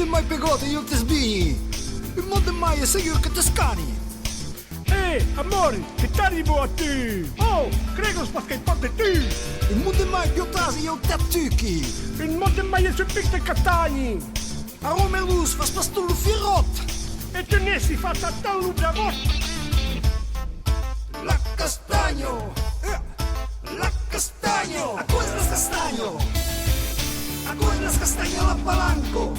mundo mai pegote io te sbigli. Il mondo mai è segno che te scani. Amore, che t'arrivo a te? Oh, Gregor spasca il ponte tu! Il mondo mai piotasi io te tucchi. Il mondo mai è su piste castagni! A Rome Luz fas pastullo fierrot. E te ne si fatta tallo da vot! La castagno! La castagno! A cui las castagno? A cui las castagno la palanco?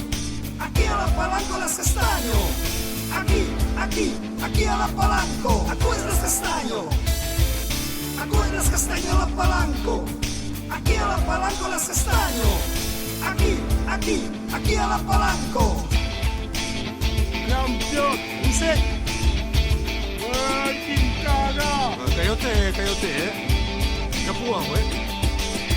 Aquí a la palanco las castagno! Aquí a la palanco! A cui las castagno? A cui las castagno la palanco? Aquí a la palanco las castagno! Aquí a la palanco! Campion! Dice? Guardi, caga! Caiote, Capuano,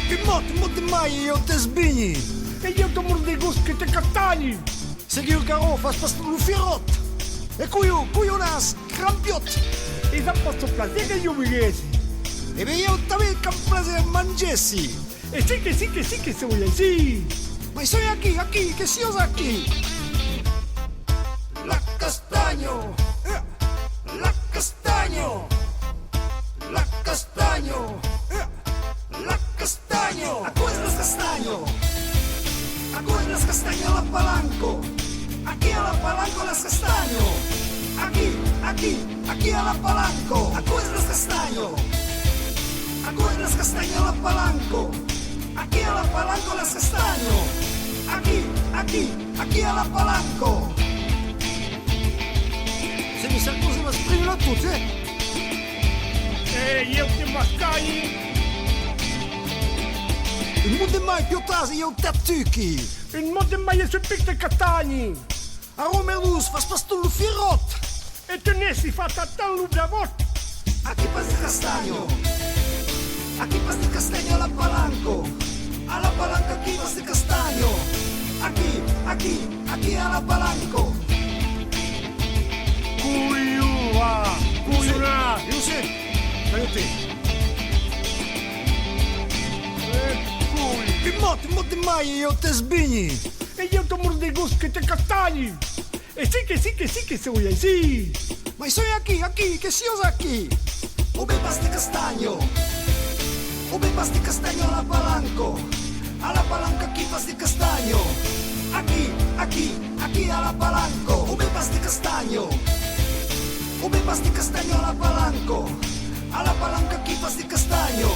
Il motte mai io te sbigni! E io ti mordo i gusti che te castagni! Segui il caro fas pastullo fierrot! E cuio nas crampiot! E da posto placer che io mi chiesi! E beh io t'avevo compreso mangessi! E sì che sono sì! Ma sono aquí, che si osa aquí! La castagno! La castagno! La castagno! La castagno! A cui las castagno? A cui las castagno la palanco? Aquí a la palanco las castagno! Aquí a la palanco! A cui las castagno? A cui las castagno la palanco? Aquí a la palanco las castagno! Aquí a la palanco! Se mi sa cosa ma sprimono tutti, E io ti mascai! Il mondo è mai piotasi io te tucchi! Il mondo mai è su piste castagni! A Rome Luz fas pastullo fierrot! E te ne si fatta tallo da vot! A chi pas di castagno? A chi pas di castagno alla palanco? Alla palanca chi pas di castagno? Aquí alla palanco! Cuyuna! Io sì! Caiote! Il motte mai io te sbigni! E io ti mordo i gusti che te castagni! E sì che sono sì! Ma sono aquí, che si osa aquí! Ube pasti castagno! Ube pasti castagno alla palanco! Alla palanca chi pasti castagno! Aquí alla palanco! Ube pasti castagno! Ube pasti castagno alla palanco! Alla palanca chi pasti castagno!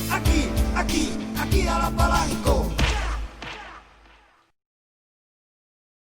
Aquí alla palanco!